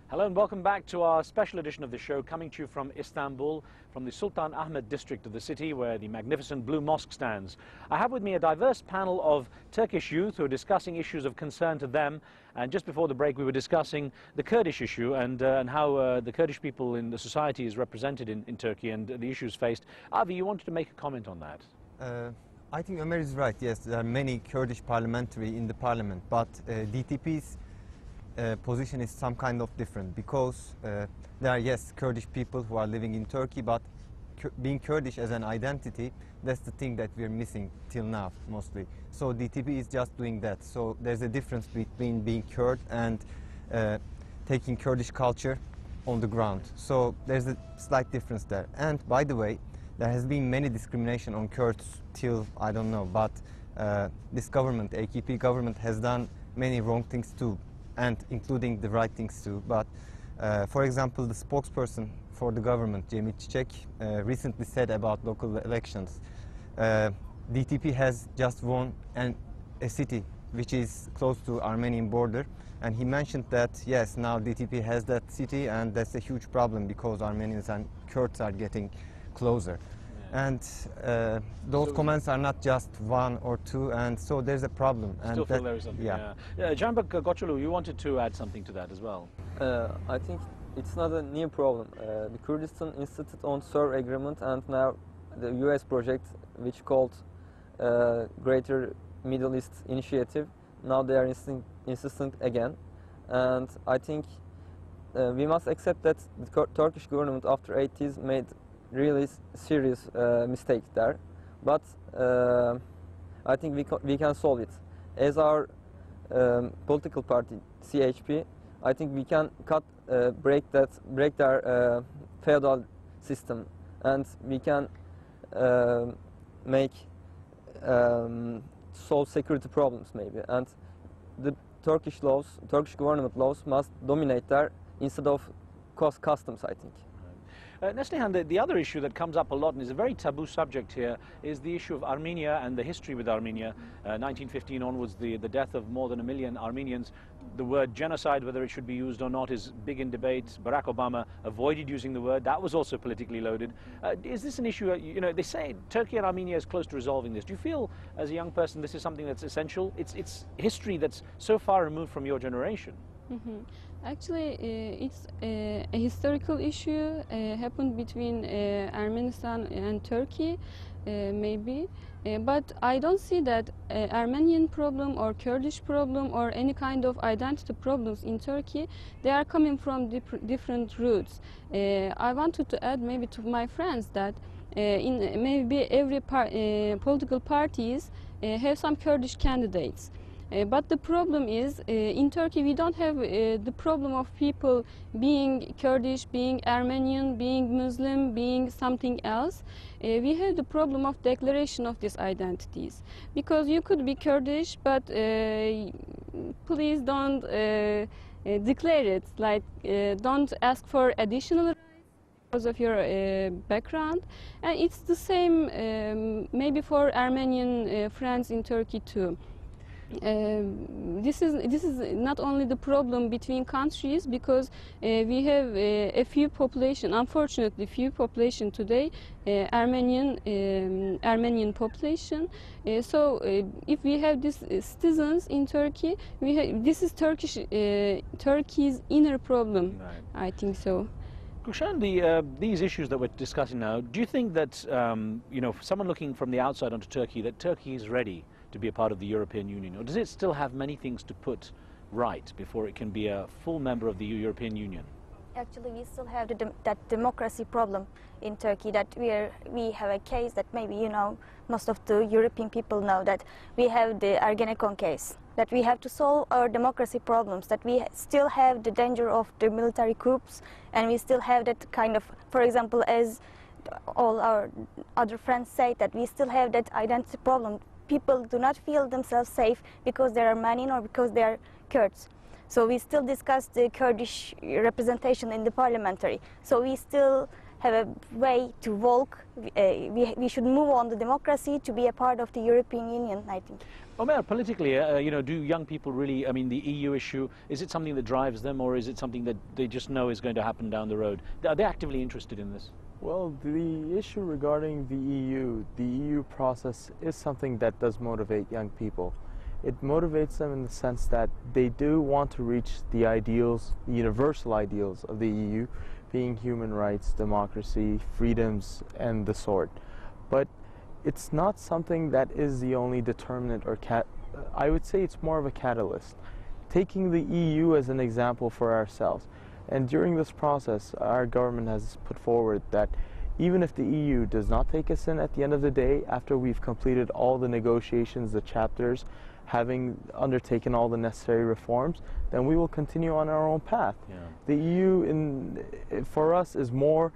Hello and welcome back to our special edition of the show, coming to you from Istanbul, from the Sultan Ahmet district of the city where the magnificent Blue Mosque stands. I have with me a diverse panel of Turkish youth who are discussing issues of concern to them. And just before the break we were discussing the Kurdish issue and how the Kurdish people in the society is represented in Turkey and the issues faced. Avi, you wanted to make a comment on that? I think Ömer is right. Yes, there are many Kurdish parliamentary in the parliament, but DTP's position is some kind of different because there are, yes, Kurdish people who are living in Turkey, but being Kurdish as an identity, that's the thing that we're missing till now mostly. So DTP is just doing that. So there's a difference between being Kurd and taking Kurdish culture on the ground. So there's a slight difference there. And by the way, there has been many discrimination on Kurds till, I don't know, but this government, AKP government, has done many wrong things too, and including the right things too. But for example, the spokesperson for the government, Cemil Çiçek, recently said about local elections, DTP has just won a city which is close to Armenian border, and he mentioned that yes, now DTP has that city, and that's a huge problem because Armenians and Kurds are getting closer. Yeah. And those comments are not just one or two, and so there's a problem. Still feel there is something. Yeah. Canberk Göçoğlu, you wanted to add something to that as well. I think it's not a new problem. The Kurdistan insisted on SOR agreement, and now the US project, which called Greater Middle East Initiative, now they are insisting again. And I think we must accept that the Turkish government after 80s made really serious mistake there, but I think we can solve it. As our political party CHP, I think we can break their feudal system, and we can make solve security problems maybe. And the Turkish government laws must dominate there instead of customs, I think. Neslihan, the other issue that comes up a lot and is a very taboo subject here is the issue of Armenia and the history with Armenia. 1915 onwards, the death of more than 1 million Armenians. The word genocide, whether it should be used or not, is big in debate. Barack Obama avoided using the word. That was also politically loaded. Is this an issue, you know, they say Turkey and Armenia is close to resolving this. Do you feel, as a young person, this is something that's essential? It's history that's so far removed from your generation. Mm-hmm. Actually, it's a historical issue happened between Armenian and Turkey, maybe. But I don't see that Armenian problem or Kurdish problem or any kind of identity problems in Turkey. They are coming from different roots. I wanted to add maybe to my friends that in maybe every political parties have some Kurdish candidates. But the problem is, in Turkey we don't have the problem of people being Kurdish, being Armenian, being Muslim, being something else. We have the problem of declaration of these identities. Because you could be Kurdish, but please don't declare it, like don't ask for additional rights because of your background. And it's the same maybe for Armenian friends in Turkey too. This is not only the problem between countries, because we have a few population, unfortunately few population today, Armenian population. So if we have these citizens in Turkey, this is Turkey's inner problem. Right. I think so. Gulshan, these issues that we're discussing now, do you think that you know, for someone looking from the outside onto Turkey, that Turkey is ready to be a part of the European Union, or does it still have many things to put right before it can be a full member of the European Union? Actually, we still have that democracy problem in Turkey, that we have a case that maybe, you know, most of the European people know, that we have the Ergenekon case, that we have to solve our democracy problems, that we still have the danger of the military coups, and we still have that kind of, for example, as all our other friends say, that we still have that identity problem. People do not feel themselves safe because they are Armenian or because they are Kurds. So we still discuss the Kurdish representation in the parliamentary. So we still have a way to walk. We should move on the democracy to be a part of the European Union, I think. Omer, politically, you know, do young people really, I mean, the EU issue, is it something that drives them, or is it something that they just know is going to happen down the road? Are they actively interested in this? Well, the issue regarding the EU process is something that does motivate young people. It motivates them in the sense that they do want to reach the ideals, the universal ideals of the EU, being human rights, democracy, freedoms, and the sort. But it's not something that is the only determinant or I would say it's more of a catalyst. Taking the EU as an example for ourselves. And during this process, our government has put forward that even if the EU does not take us in at the end of the day, after we've completed all the negotiations, the chapters, having undertaken all the necessary reforms, then we will continue on our own path. Yeah. The EU, for us, is more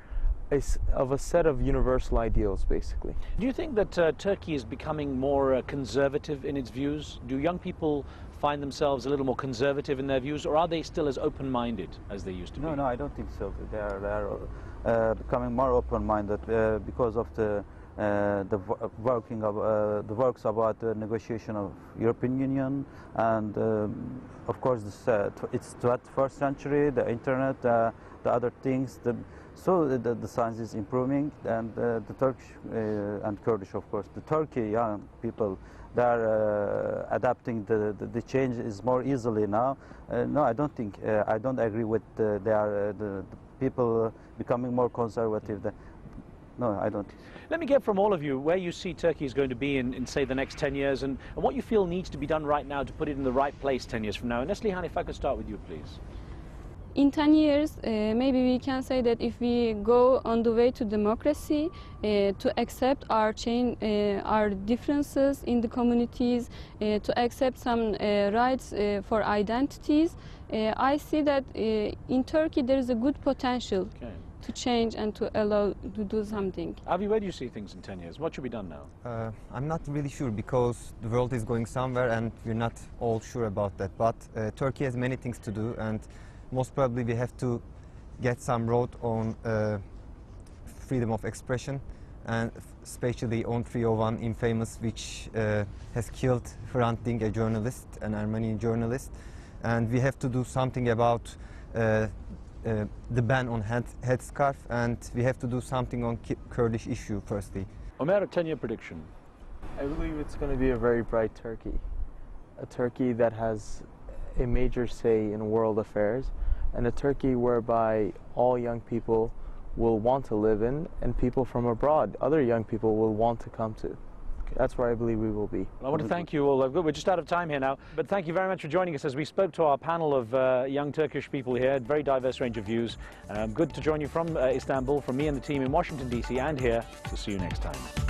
of a set of universal ideals, basically. Do you think that Turkey is becoming more conservative in its views? Do young people find themselves a little more conservative in their views, or are they still as open-minded as they used to be? No, I don't think so. They are becoming more open-minded because of the works about the negotiation of European Union, and of course it's 21st century, the internet, the other things. So the science is improving, and the Turkish and Kurdish, of course, the Turkey young people, they are adapting the change is more easily now. No, I don't think, I don't agree with the people becoming more conservative. No, I don't. Let me get from all of you where you see Turkey is going to be in say, the next 10 years, and what you feel needs to be done right now to put it in the right place 10 years from now. And Neslihan, if I could start with you, please. In 10 years, maybe we can say that if we go on the way to democracy, to accept our our differences in the communities, to accept some rights for identities, I see that in Turkey there is a good potential to change and to allow to do something. Avi, where do you see things in 10 years? What should be done now? I'm not really sure, because the world is going somewhere and we're not all sure about that. But Turkey has many things to do, and most probably we have to get some road on freedom of expression, and especially on 301 Infamous, which has killed Hrant Dink, a journalist, an Armenian journalist. And we have to do something about the ban on headscarf, and we have to do something on Kurdish issue firstly. Omer, a 10-year prediction. I believe it's going to be a very bright Turkey. A Turkey that has a major say in world affairs, and a Turkey whereby all young people will want to live in, and people from abroad, other young people, will want to come to. That's where I believe we will be. Well, I want to thank you all. We're just out of time here now, but thank you very much for joining us as we spoke to our panel of young Turkish people here, very diverse range of views. Good to join you from Istanbul, from me and the team in Washington, D.C. and here. To see you next time.